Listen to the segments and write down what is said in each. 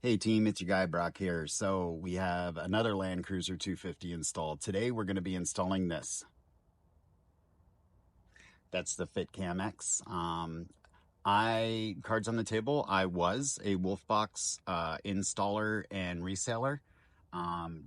Hey team, it's your guy Brock here. So we have another Landcruiser 250 installed. Today we're going to be installing this. That's the FitCAMx. Cards on the table, I was a Wolfbox installer and reseller.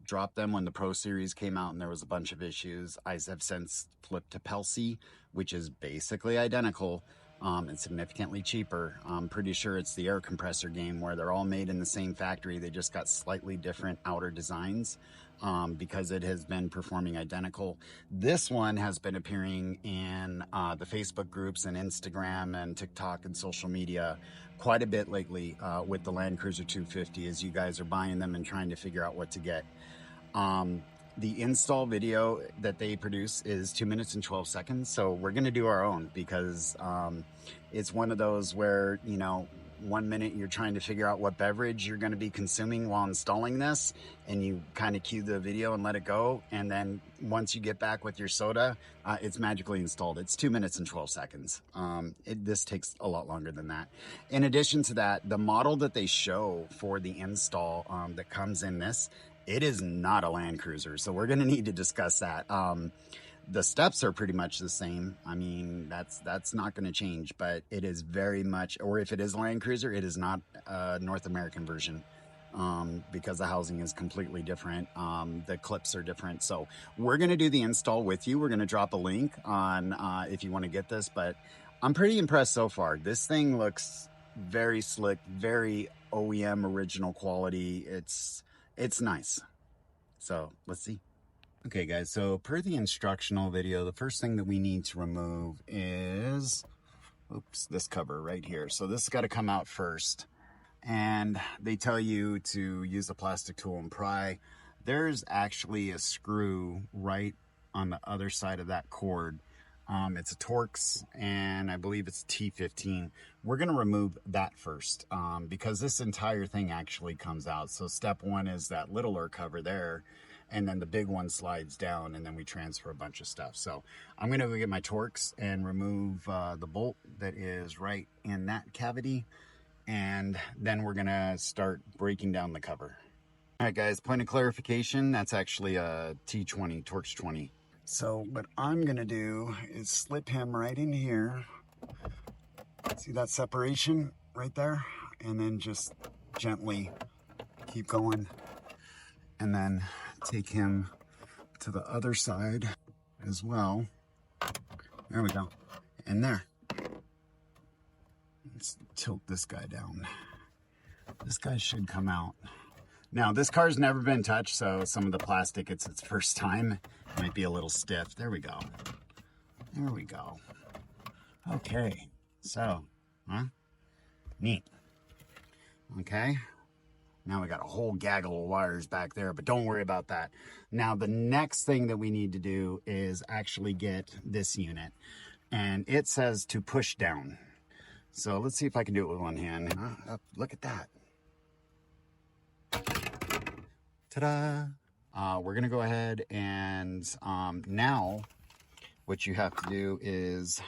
Dropped them when the Pro Series came out and there was a bunch of issues. I have since flipped to Pelsi, which is basically identical. And significantly cheaper. I'm pretty sure it's the air compressor game where they're all made in the same factory. They just got slightly different outer designs because it has been performing identical. This one has been appearing in the Facebook groups and Instagram and TikTok and social media quite a bit lately with the Landcruiser 250 as you guys are buying them and trying to figure out what to get. The install video that they produce is 2 minutes and 12 seconds. So we're going to do our own because it's one of those where, you know, 1 minute you're trying to figure out what beverage you're going to be consuming while installing this, and you kind of cue the video and let it go. And then once you get back with your soda, it's magically installed. It's 2 minutes and 12 seconds. This takes a lot longer than that. In addition to that, the model that they show for the install that comes in this, it is not a Landcruiser, so we're going to need to discuss that. The steps are pretty much the same. I mean, that's not going to change, but it is very much, or if it is a Landcruiser, it is not a North American version because the housing is completely different. The clips are different. So we're going to do the install with you. We're going to drop a link on if you want to get this, but I'm pretty impressed so far. This thing looks very slick, very OEM original quality. It's nice. So let's see. Okay guys, so per the instructional video, the first thing that we need to remove is, this cover right here. So this has got to come out first. And they tell you to use a plastic tool and pry. There's actually a screw right on the other side of that cord. It's a Torx, and I believe it's T15. We're going to remove that first because this entire thing actually comes out. So step one is that littler cover there, and then the big one slides down, and then we transfer a bunch of stuff. So I'm going to go get my Torx and remove the bolt that is right in that cavity, and then we're going to start breaking down the cover. All right, guys, point of clarification, that's actually a T20, Torx 20. So what I'm gonna do is slip him right in here. See that separation right there? And then just gently keep going. And then take him to the other side as well. There we go. And there. Let's tilt this guy down. This guy should come out. Now, this car's never been touched, so some of the plastic, it's its first time. It might be a little stiff. There we go. There we go. Okay, so, neat. Okay, now we got a whole gaggle of wires back there, but don't worry about that. Now, the next thing that we need to do is actually get this unit, and it says to push down. So let's see if I can do it with one hand. Look at that. Ta-da! We're gonna go ahead and now what you have to do is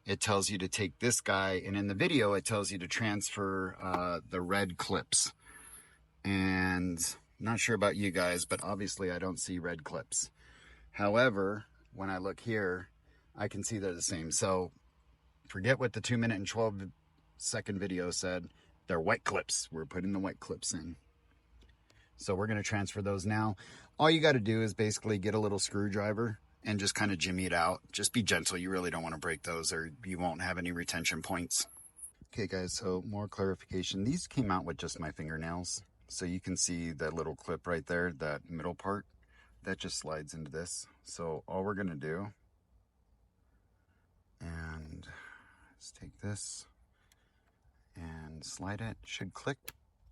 it tells you to take this guy, and in the video it tells you to transfer the red clips. And I'm not sure about you guys, but obviously I don't see red clips. However, when I look here, I can see they're the same. So forget what the 2 minute and 12 second video said. They're white clips. We're putting the white clips in. So we're going to transfer those now. All you got to do is basically get a little screwdriver and just kind of jimmy it out. Just be gentle. You really don't want to break those or you won't have any retention points. Okay guys, so more clarification. These came out with just my fingernails. So you can see that little clip right there, that middle part, that just slides into this. So all we're going to do, and let's take this and slide it. Should click.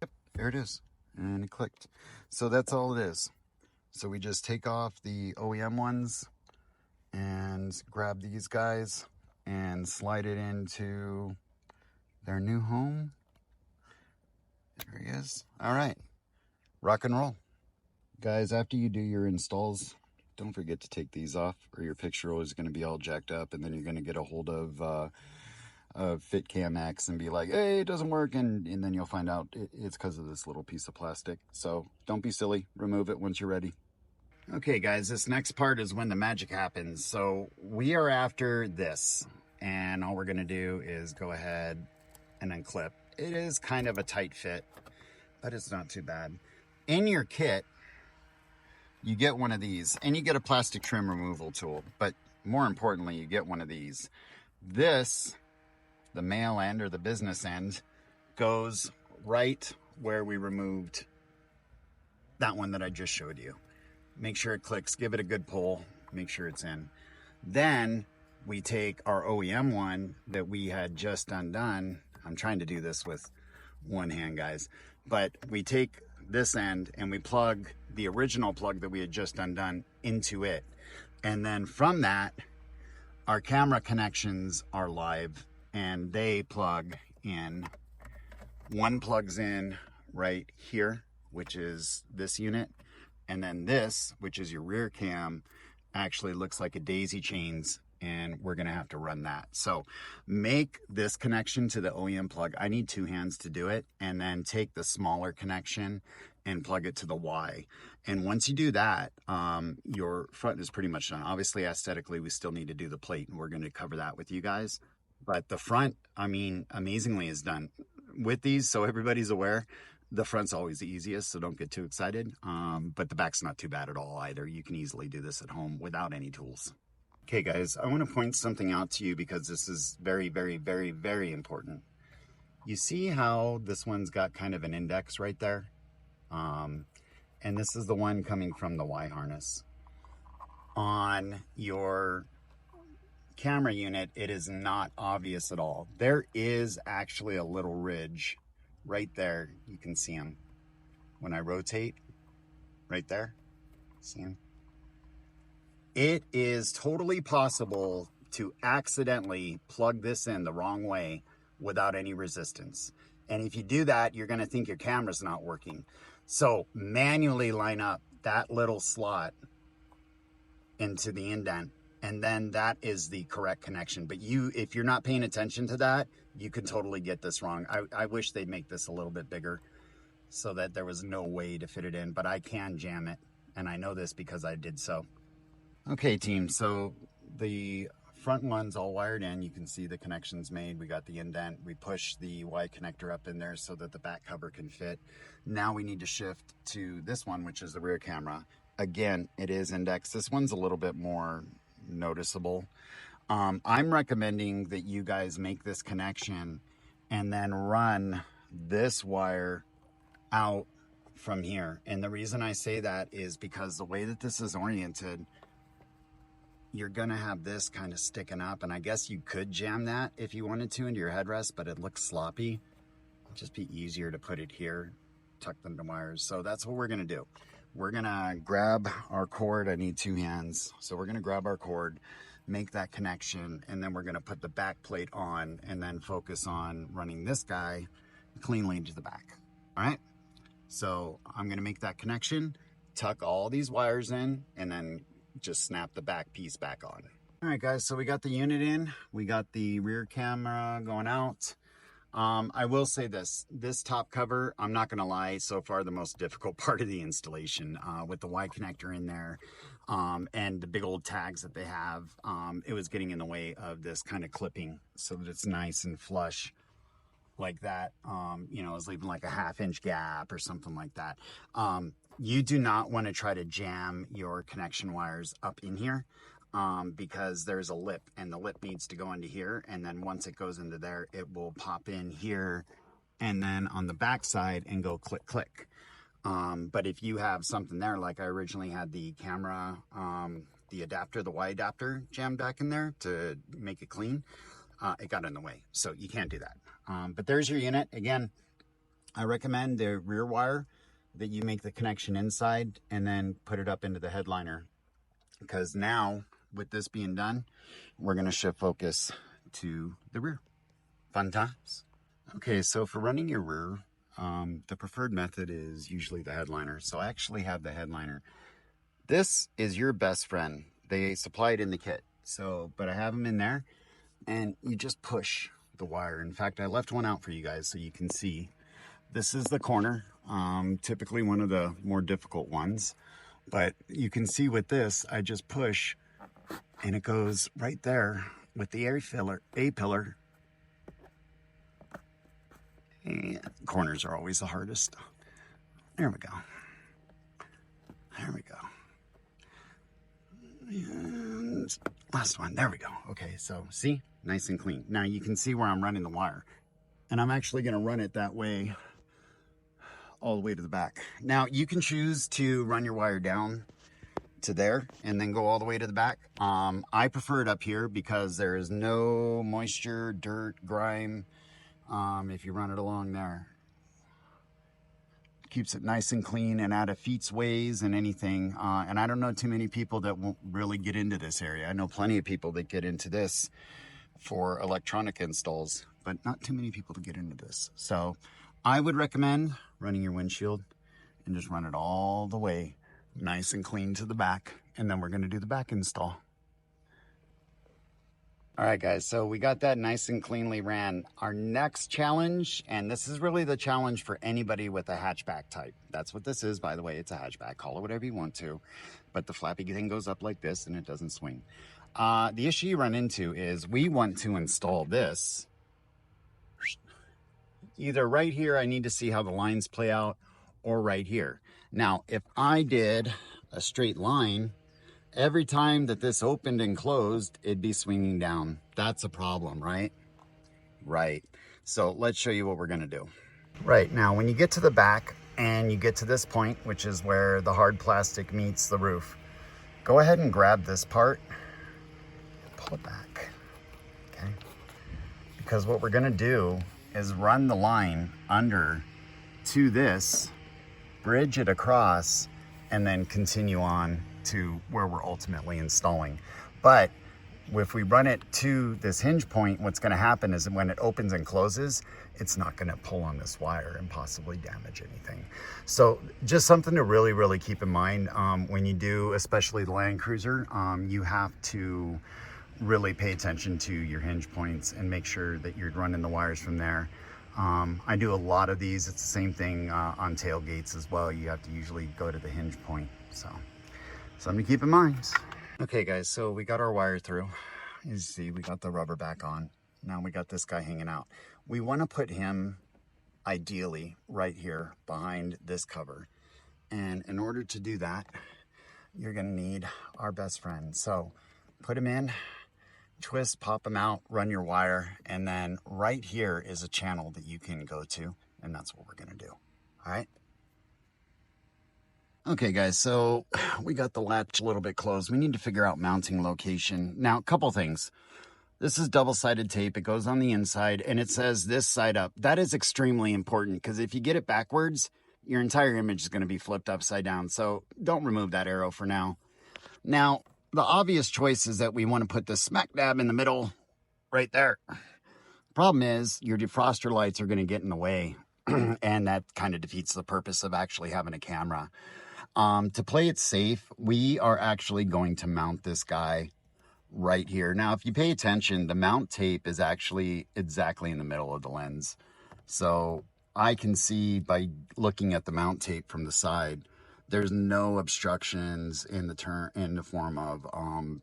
Yep, there it is. And it clicked. So that's all it is. So we just take off the OEM ones and grab these guys and slide it into their new home. There he is. All right, rock and roll. Guys, after you do your installs, don't forget to take these off or your picture is going to be all jacked up, and then you're going to get a hold of of FitCAMx and be like, hey, it doesn't work, and then you'll find out it's because of this little piece of plastic. So don't be silly, remove it once you're ready. Okay guys, this next part is when the magic happens. So we are after this, and all we're gonna do is go ahead and unclip. It is kind of a tight fit, but it's not too bad. In your kit, you get one of these, and you get a plastic trim removal tool, but more importantly, you get one of these. This, the male end or the business end, goes right where we removed that one that I just showed you. Make sure it clicks, give it a good pull, make sure it's in. Then we take our OEM one that we had just undone. I'm trying to do this with one hand, guys, but we take this end and we plug the original plug that we had just undone into it. And then from that, our camera connections are live and they plug in. One plugs in right here, which is this unit. And then this, which is your rear cam, actually looks like a daisy chains, and we're gonna have to run that. So make this connection to the OEM plug. I need two hands to do it, and then take the smaller connection and plug it to the Y. And once you do that, your front is pretty much done. Obviously, aesthetically, we still need to do the plate, and we're gonna cover that with you guys. But the front, I mean, amazingly is done. With these, so everybody's aware, the front's always the easiest, so don't get too excited. But the back's not too bad at all either. You can easily do this at home without any tools. Okay guys, I want to point something out to you because this is very, very, very, very important. You see how this one's got kind of an index right there? And this is the one coming from the Y harness. On your camera unit, it is not obvious at all. There is actually a little ridge right there. You can see them when I rotate right there. See them? It is totally possible to accidentally plug this in the wrong way without any resistance. And if you do that, you're going to think your camera's not working. So manually line up that little slot into the indent, and then that is the correct connection. But if you're not paying attention to that, you could totally get this wrong. I wish they'd make this a little bit bigger so that there was no way to fit it in, but I can jam it. And I know this because I did so. Okay team, so the front one's all wired in. You can see the connections made. We got the indent. We push the Y connector up in there so that the back cover can fit. Now we need to shift to this one, which is the rear camera. Again, it is indexed. This one's a little bit more noticeable. I'm recommending that you guys make this connection and then run this wire out from here. And the reason I say that is because the way that this is oriented, you're gonna have this kind of sticking up, and I guess you could jam that if you wanted to into your headrest, but it looks sloppy. It'd just be easier to put it here, tuck them to wires. So that's what we're gonna do. We're gonna grab our cord. I need two hands. So we're gonna grab our cord, make that connection, and then we're gonna put the back plate on and then focus on running this guy cleanly into the back. All right? So I'm gonna make that connection, tuck all these wires in, and then just snap the back piece back on. All right guys, so we got the unit in, we got the rear camera going out. I will say this top cover, I'm not gonna lie, so far the most difficult part of the installation, with the Y connector in there, and the big old tags that they have, it was getting in the way of this kind of clipping so that it's nice and flush like that. You know, it's leaving like a 1/2 inch gap or something like that. You do not want to try to jam your connection wires up in here, because there's a lip, and the lip needs to go into here, and then once it goes into there, it will pop in here and then on the back side and go click click. But if you have something there, like I originally had the camera, the adapter, the Y adapter jammed back in there to make it clean, it got in the way, so you can't do that. But there's your unit. Again, I recommend the rear wire that you make the connection inside and then put it up into the headliner, because now with this being done, we're going to shift focus to the rear. Fun times. Okay, so for running your rear, the preferred method is usually the headliner. So I actually have the headliner. This is your best friend. They supply it in the kit. So, but I have them in there, and you just push the wire. In fact, I left one out for you guys so you can see. This is the corner, typically one of the more difficult ones. But you can see with this, I just push and it goes right there with the A-pillar. And corners are always the hardest. There we go. There we go. And last one, there we go. Okay, so see, nice and clean. Now you can see where I'm running the wire. And I'm actually gonna run it that way all the way to the back. Now you can choose to run your wire down to there and then go all the way to the back. I prefer it up here because there is no moisture, dirt, grime. If you run it along there, keeps it nice and clean and out of feet's ways and anything. And I don't know too many people that won't really get into this area. I know plenty of people that get into this for electronic installs, but not too many people to get into this. So I would recommend running your windshield and just run it all the way nice and clean to the back. And then we're going to do the back install. All right, guys, so we got that nice and cleanly ran. Our next challenge, and this is really the challenge for anybody with a hatchback type. That's what this is, by the way. It's a hatchback. Call it whatever you want to. But the flappy thing goes up like this and it doesn't swing. The issue you run into is we want to install this. Either right here, I need to see how the lines play out, or right here. Now, if I did a straight line, every time that this opened and closed, it'd be swinging down. That's a problem, right? Right. So let's show you what we're gonna do. Right, now when you get to the back and you get to this point, which is where the hard plastic meets the roof, go ahead and grab this part, pull it back, okay? Because what we're gonna do is run the line under to this, bridge it across, and then continue on to where we're ultimately installing. But if we run it to this hinge point, what's going to happen is that when it opens and closes, it's not going to pull on this wire and possibly damage anything. So just something to really, really keep in mind when you do, especially the Landcruiser, you have to really pay attention to your hinge points and make sure that you're running the wires from there. I do a lot of these. It's the same thing on tailgates as well. You have to usually go to the hinge point. So something to keep in mind. Okay guys, so we got our wire through. You see, we got the rubber back on. Now we got this guy hanging out. We want to put him ideally right here behind this cover. And in order to do that, you're gonna need our best friend. So put him in, twist, pop him out, run your wire, and then right here is a channel that you can go to, and that's what we're gonna do, all right? Okay guys, so we got the latch a little bit closed. We need to figure out mounting location. Now, a couple things. This is double-sided tape. It goes on the inside, and it says this side up. That is extremely important, because if you get it backwards, your entire image is gonna be flipped upside down. So don't remove that arrow for now. Now, the obvious choice is that we want to put the smack dab in the middle right there. Problem is your defroster lights are going to get in the way and that kind of defeats the purpose of actually having a camera. To play it safe, we are actually going to mount this guy right here. Now, if you pay attention, the mount tape is actually exactly in the middle of the lens. So I can see by looking at the mount tape from the side, there's no obstructions in the form of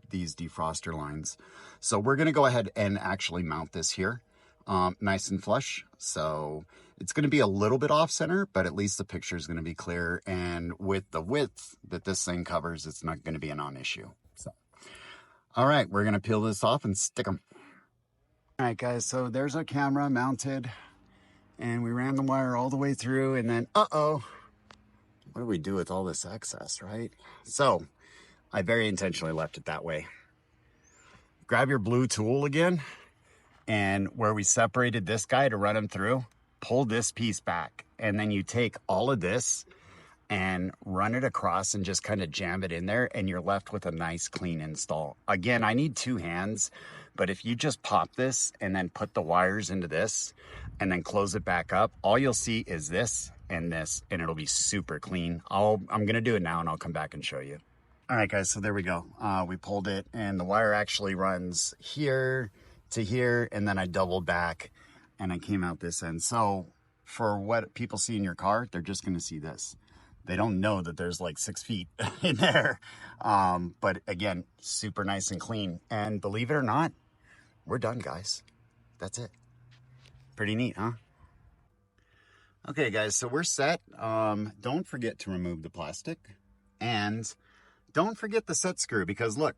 these defroster lines. So we're gonna go ahead and actually mount this here, nice and flush. So it's gonna be a little bit off center, but at least the picture is gonna be clear. And with the width that this thing covers, it's not gonna be a non-issue. So, all right, we're gonna peel this off and stick them. All right guys, so there's our camera mounted and we ran the wire all the way through and then, what do we do with all this excess, right? So I very intentionally left it that way. Grab your blue tool again, and where we separated this guy to run him through, pull this piece back, and then you take all of this and run it across and just kind of jam it in there, and you're left with a nice clean install. Again, I need two hands, but if you just pop this and then put the wires into this and then close it back up, all you'll see is this and this, and it'll be super clean. I'm gonna do it now and I'll come back and show you. All right guys, so there we go. We pulled it and the wire actually runs here to here, and then I doubled back and I came out this end. So for what people see in your car, they're just going to see this. They don't know that there's like 6 feet in there. But again, super nice and clean. And believe it or not, we're done, guys. That's it. Pretty neat, huh? Okay, guys, so we're set. Don't forget to remove the plastic. And don't forget the set screw, because look,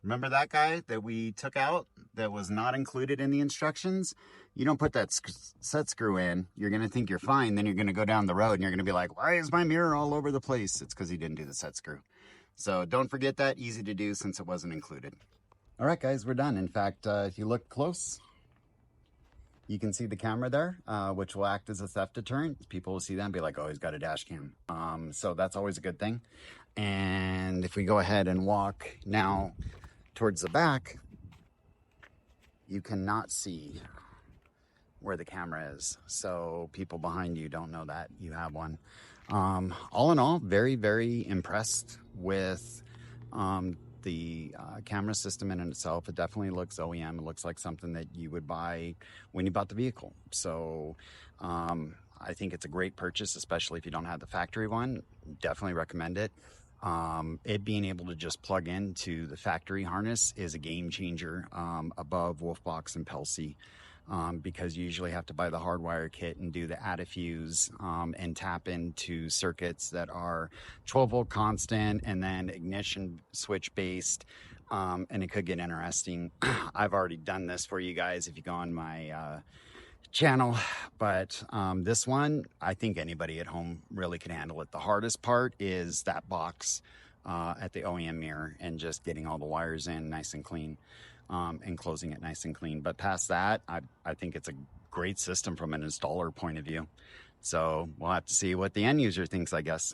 remember that guy that we took out that was not included in the instructions? You don't put that set screw in, you're going to think you're fine. Then you're going to go down the road and you're going to be like, why is my mirror all over the place? It's because he didn't do the set screw. So don't forget that. Easy to do since it wasn't included. All right, guys, we're done. In fact, if you look close, you can see the camera there, which will act as a theft deterrent. People will see that and be like, oh, he's got a dash cam. So that's always a good thing. And if we go ahead and walk now towards the back, you cannot see where the camera is. So people behind you don't know that you have one. All in all, very, very impressed with the camera system in itself. It definitely looks OEM. It looks like something that you would buy when you bought the vehicle. So I think it's a great purchase, especially if you don't have the factory one. Definitely recommend it. It being able to just plug into the factory harness is a game changer above Wolfbox and Pelsi. Because you usually have to buy the hardwire kit and do the add a fuse and tap into circuits that are 12 volt constant and then ignition switch based, and it could get interesting. I've already done this for you guys if you go on my channel, but this one, I think anybody at home really can handle it. The hardest part is that box at the OEM mirror and just getting all the wires in nice and clean. And closing it nice and clean. But past that, I think it's a great system from an installer point of view. So we'll have to see what the end user thinks, I guess.